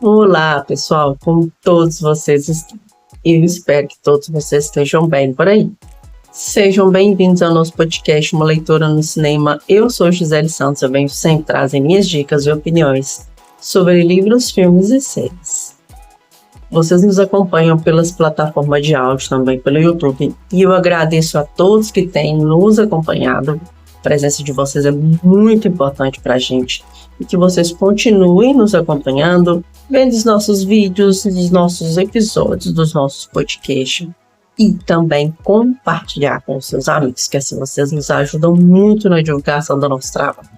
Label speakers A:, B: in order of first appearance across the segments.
A: Olá, pessoal, como todos vocês estão? Eu espero que todos vocês estejam bem por aí. Sejam bem-vindos ao nosso podcast Uma Leitura no Cinema. Eu sou Gisele Santos, eu venho sempre trazer minhas dicas e opiniões sobre livros, filmes e séries. Vocês nos acompanham pelas plataformas de áudio, também pelo YouTube, e eu agradeço a todos que têm nos acompanhado. A presença de vocês é muito importante para a gente e que vocês continuem nos acompanhando, vendo os nossos vídeos, os nossos episódios dos nossos podcasts e também compartilhar com os seus amigos, que assim vocês nos ajudam muito na divulgação do nosso trabalho.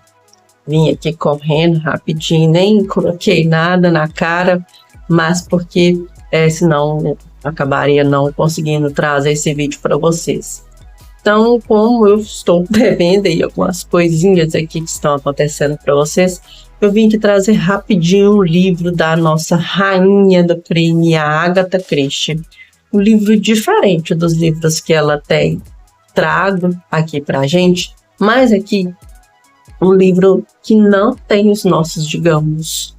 A: Vim aqui correndo rapidinho, nem coloquei nada na cara, mas porque senão acabaria não conseguindo trazer esse vídeo para vocês. Então, como eu estou bebendo aí algumas coisinhas aqui que estão acontecendo para vocês, eu vim aqui trazer rapidinho o livro da nossa rainha do crime, a Agatha Christie. Um livro diferente dos livros que ela tem trago aqui para a gente, mas aqui um livro que não tem os nossos, digamos,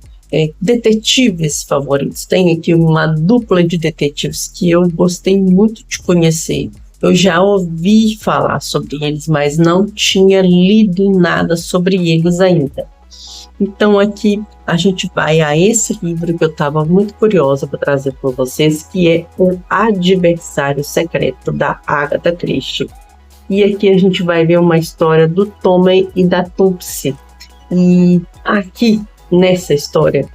A: detetives favoritos. Tem aqui uma dupla de detetives que eu gostei muito de conhecer. Eu já ouvi falar sobre eles, mas não tinha lido nada sobre eles ainda. Então aqui a gente vai a esse livro que eu estava muito curiosa para trazer para vocês, que é O Adversário Secreto, da Agatha Christie. E aqui a gente vai ver uma história do Tommy e da Topsy. E aqui, nessa história,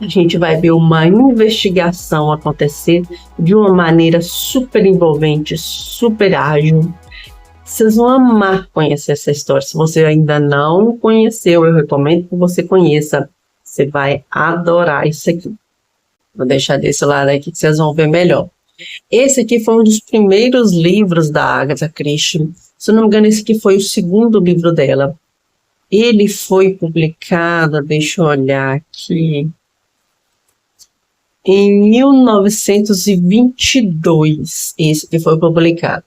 A: a gente vai ver uma investigação acontecer de uma maneira super envolvente, super ágil. Vocês vão amar conhecer essa história. Se você ainda não conheceu, eu recomendo que você conheça. Você vai adorar isso aqui. Vou deixar desse lado aqui que vocês vão ver melhor. Esse aqui foi um dos primeiros livros da Agatha Christie. Se não me engano, esse aqui foi o segundo livro dela. Ele foi publicado, deixa eu olhar aqui, em 1922, esse que foi publicado.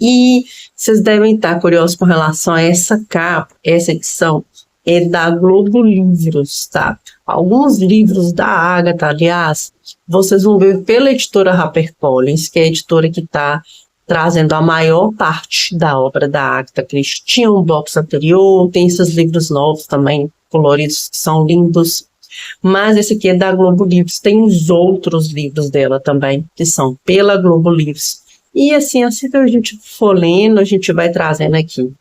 A: E vocês devem estar curiosos com relação a essa capa, essa edição é da Globo Livros, tá? Alguns livros da Agatha, aliás, vocês vão ver pela editora HarperCollins, que é a editora que está trazendo a maior parte da obra da Agatha Christie. Tinha um box anterior, tem esses livros novos também, coloridos, que são lindos. Mas esse aqui é da Globo Livros. Tem os outros livros dela também, que são pela Globo Livros. E assim que a gente for lendo, a gente vai trazendo aqui.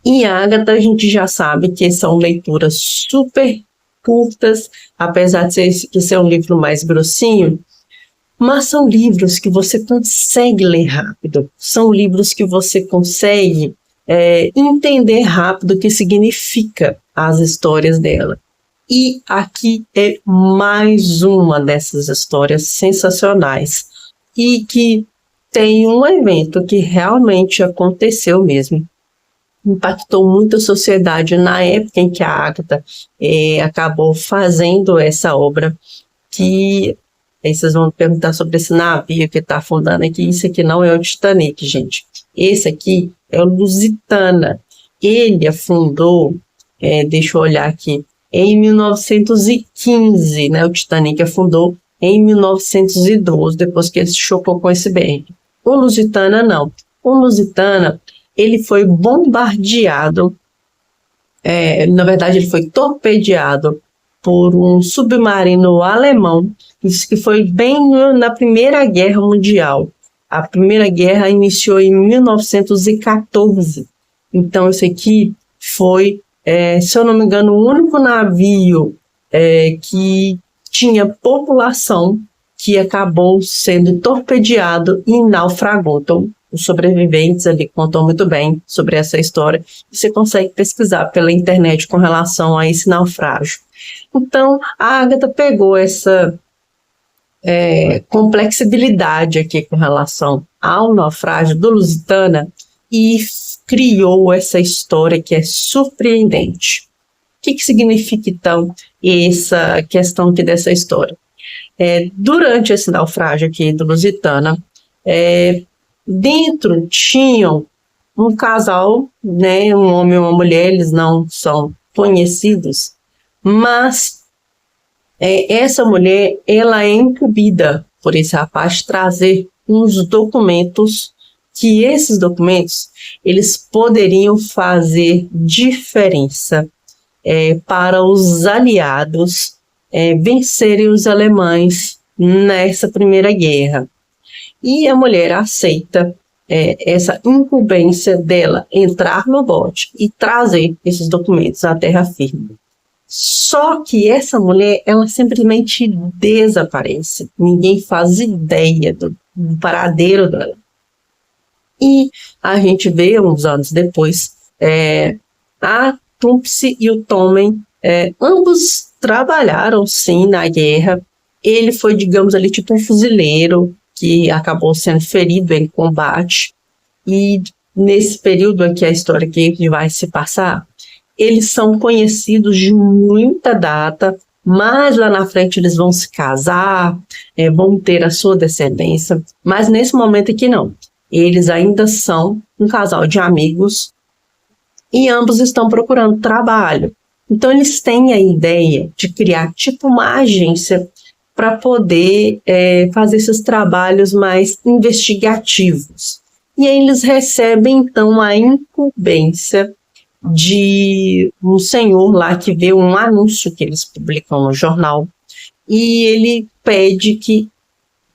A: E a Agatha, a gente já sabe que são leituras super curtas, apesar de ser um livro mais grossinho, mas são livros que você consegue ler rápido. São livros que você consegue entender rápido o que significa as histórias dela. E aqui é mais uma dessas histórias sensacionais e que tem um evento que realmente aconteceu mesmo. Impactou muito a sociedade na época em que a Agatha acabou fazendo essa obra, que aí vocês vão perguntar sobre esse navio que está afundando aqui. Isso aqui não é o Titanic, gente. Esse aqui é o Lusitana. Ele afundou, deixa eu olhar aqui, em 1915, né? O Titanic afundou em 1912, depois que ele se chocou com esse iceberg. O Lusitana não. O Lusitana, ele foi bombardeado, na verdade ele foi torpedeado por um submarino alemão, isso que foi bem na Primeira Guerra Mundial. A Primeira Guerra iniciou em 1914. Então esse aqui foi, se eu não me engano, o único navio que tinha população que acabou sendo torpedeado e naufragou. Então, os sobreviventes ali contam muito bem sobre essa história. Você consegue pesquisar pela internet com relação a esse naufrágio. Então, a Agatha pegou essa complexibilidade aqui com relação ao naufrágio do Lusitana e criou essa história que é surpreendente. O que significa, então, essa questão aqui dessa história? Durante esse naufrágio aqui do Lusitana, dentro tinham um casal, né, um homem e uma mulher, eles não são conhecidos, mas Essa mulher, ela é incumbida por esse rapaz de trazer uns documentos, que esses documentos, eles poderiam fazer diferença para os aliados vencerem os alemães nessa Primeira Guerra. E a mulher aceita essa incumbência dela entrar no bote e trazer esses documentos à terra firme. Só que essa mulher, ela simplesmente desaparece. Ninguém faz ideia do paradeiro dela. E a gente vê, uns anos depois, a Topsy e o Tommen, ambos trabalharam, sim, na guerra. Ele foi, digamos ali, tipo um fuzileiro que acabou sendo ferido em combate. E nesse período aqui, a história que vai se passar, eles são conhecidos de muita data, mas lá na frente eles vão se casar, vão ter a sua descendência, mas nesse momento aqui não. Eles ainda são um casal de amigos e ambos estão procurando trabalho. Então eles têm a ideia de criar tipo uma agência para poder fazer esses trabalhos mais investigativos. E aí eles recebem então a incumbência de um senhor lá que vê um anúncio que eles publicam no jornal e ele pede que,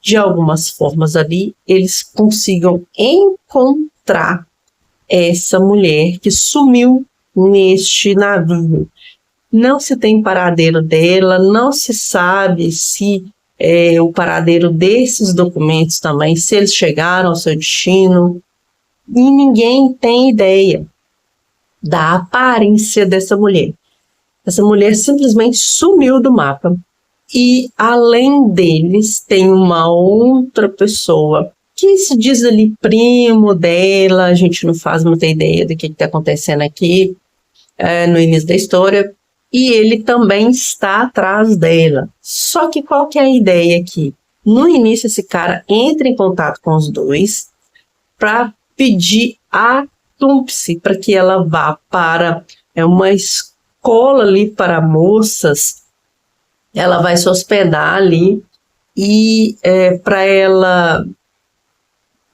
A: de algumas formas ali, eles consigam encontrar essa mulher que sumiu neste navio. Não se tem paradeiro dela, não se sabe se o paradeiro desses documentos também, se eles chegaram ao seu destino, e ninguém tem ideia da aparência dessa mulher. Essa mulher simplesmente sumiu do mapa. E além deles, tem uma outra pessoa que se diz ali primo dela, a gente não faz muita ideia do que está acontecendo aqui no início da história, e ele também está atrás dela. Só que qual que é a ideia aqui? No início, esse cara entra em contato com os dois para pedir a Topsy para que ela vá para uma escola ali para moças. Ela vai se hospedar ali e para ela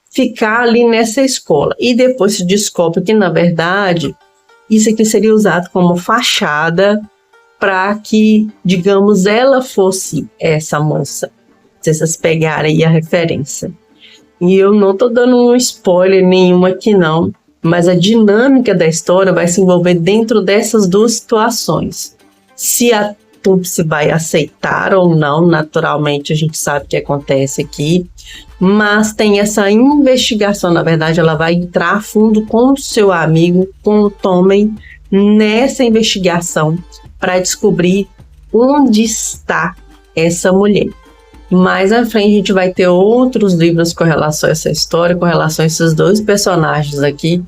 A: ficar ali nessa escola. E depois se descobre que, na verdade, isso aqui seria usado como fachada para que, digamos, ela fosse essa moça. Se vocês pegarem aí a referência. E eu não estou dando um spoiler nenhum aqui não, mas a dinâmica da história vai se envolver dentro dessas duas situações. Se a Topsy vai aceitar ou não, naturalmente a gente sabe o que acontece aqui, mas tem essa investigação, na verdade ela vai entrar a fundo com o seu amigo, com o Tommen, nessa investigação para descobrir onde está essa mulher. Mais à frente a gente vai ter outros livros com relação a essa história, com relação a esses dois personagens aqui,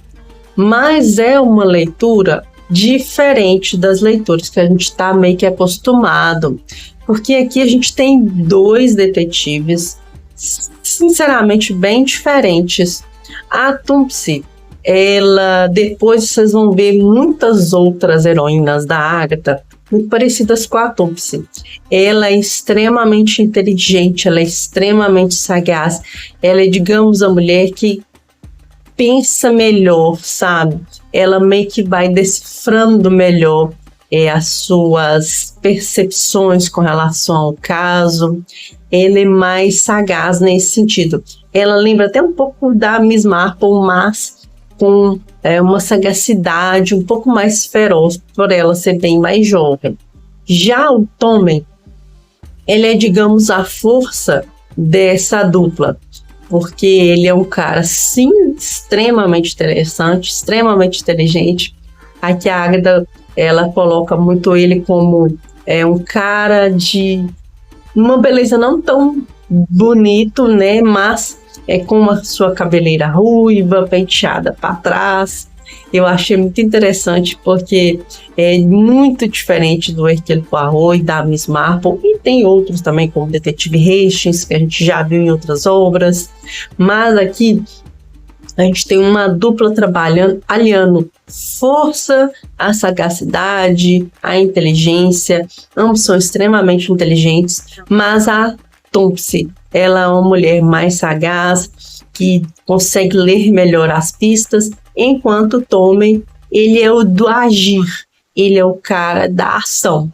A: mas é uma leitura diferente das leituras que a gente está meio que acostumado, porque aqui a gente tem dois detetives sinceramente bem diferentes. A Topsy, ela, depois vocês vão ver muitas outras heroínas da Agatha muito parecidas com a Topsy. Ela é extremamente inteligente, ela é extremamente sagaz, ela é, digamos, a mulher que pensa melhor, sabe? Ela meio que vai decifrando melhor as suas percepções com relação ao caso. Ela é mais sagaz nesse sentido. Ela lembra até um pouco da Miss Marple, mas com uma sagacidade um pouco mais feroz, por ela ser bem mais jovem. Já o Tommen, ele é, digamos, a força dessa dupla, porque ele é um cara, sim, extremamente interessante, extremamente inteligente. Aqui a Agatha, ela coloca muito ele como um cara de uma beleza não tão bonito, né, mas com a sua cabeleira ruiva, penteada para trás. Eu achei muito interessante porque é muito diferente do Hercule Poirot e da Miss Marple, e tem outros também, como o Detetive Hastings, que a gente já viu em outras obras, mas aqui A gente tem uma dupla trabalhando, aliando força, a sagacidade, a inteligência. Ambos são extremamente inteligentes, mas a Thompson, ela é uma mulher mais sagaz, que consegue ler melhor as pistas, enquanto o Tommen, ele é o do agir, ele é o cara da ação.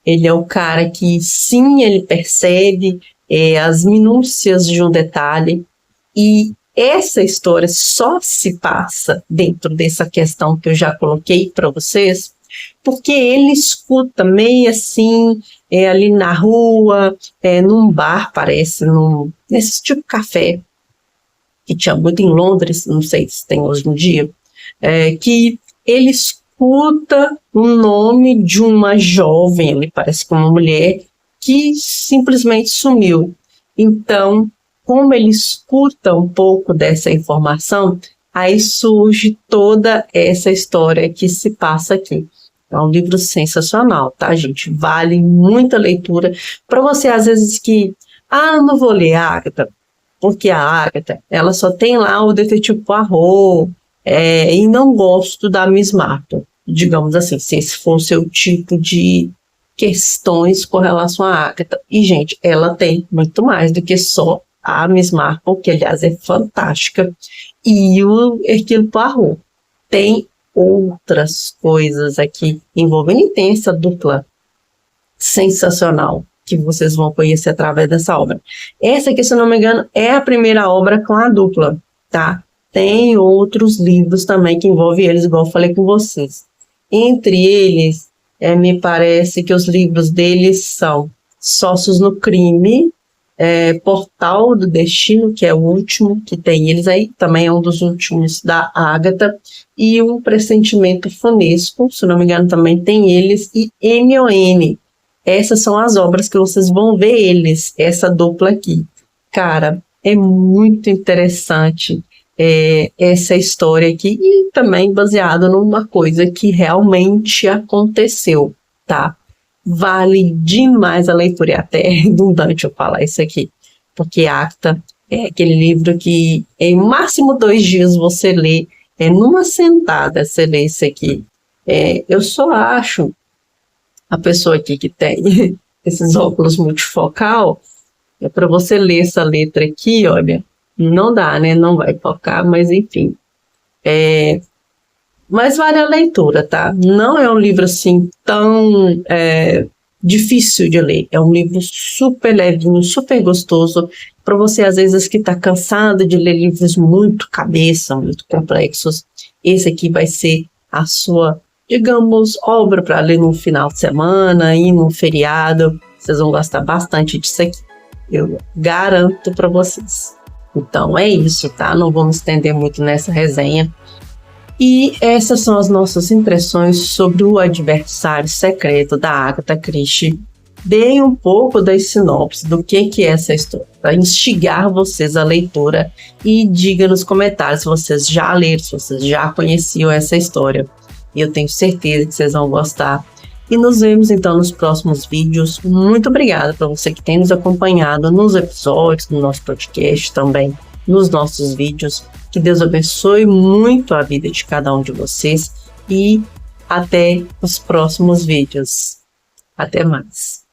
A: Ele é o cara que, sim, ele percebe as minúcias de um detalhe, e essa história só se passa dentro dessa questão que eu já coloquei para vocês, porque ele escuta meio assim, ali na rua, num bar, parece, nesse tipo de café, que tinha muito em Londres, não sei se tem hoje em dia, que ele escuta o nome de uma jovem, ele parece que uma mulher, que simplesmente sumiu. Então, como ele escuta um pouco dessa informação, aí surge toda essa história que se passa aqui. É um livro sensacional, tá, gente? Vale muita leitura. Para você, às vezes, não vou ler a Agatha, porque a Agatha, ela só tem lá o Detetive Poirot, e não gosto da Miss Marple, digamos assim, se esse for o seu tipo de questões com relação à Agatha. E, gente, ela tem muito mais do que só a Miss Marple, que, aliás, é fantástica, e o Hercule Poirot. Tem outras coisas aqui envolvendo, e tem essa dupla sensacional que vocês vão conhecer através dessa obra. Essa aqui, se eu não me engano, é a primeira obra com a dupla, tá? Tem outros livros também que envolvem eles, igual eu falei com vocês. Entre eles, me parece que os livros deles são Sócios no Crime, Portal do Destino, que é o último que tem eles aí, também é um dos últimos da Agatha, e Um Pressentimento Funesco, se não me engano, também tem eles, e M.O.N. Essas são as obras que vocês vão ver eles, essa dupla aqui. Cara, é muito interessante essa história aqui, e também baseada numa coisa que realmente aconteceu, tá? Vale demais a leitura, é até redundante eu falar isso aqui, porque Agatha é aquele livro que em máximo 2 dias você lê, numa sentada você lê isso aqui. Eu só acho, a pessoa aqui que tem esses óculos multifocal, para você ler essa letra aqui, olha, não dá, né? Não vai focar, mas enfim. Mas vale a leitura, tá? Não é um livro assim tão difícil de ler. É um livro super levinho, super gostoso. Para você, às vezes, que está cansado de ler livros muito cabeça, muito complexos, esse aqui vai ser a sua, digamos, obra para ler no final de semana e num feriado. Vocês vão gostar bastante disso aqui. Eu garanto para vocês. Então é isso, tá? Não vou me estender muito nessa resenha. E essas são as nossas impressões sobre O Adversário Secreto, da Agatha Christie. Deem um pouco da sinopse do que é essa história, para instigar vocês à leitura, e diga nos comentários se vocês já leram, se vocês já conheciam essa história. E eu tenho certeza que vocês vão gostar. E nos vemos então nos próximos vídeos. Muito obrigada para você que tem nos acompanhado nos episódios, no nosso podcast também, nos nossos vídeos. Que Deus abençoe muito a vida de cada um de vocês e até os próximos vídeos. Até mais.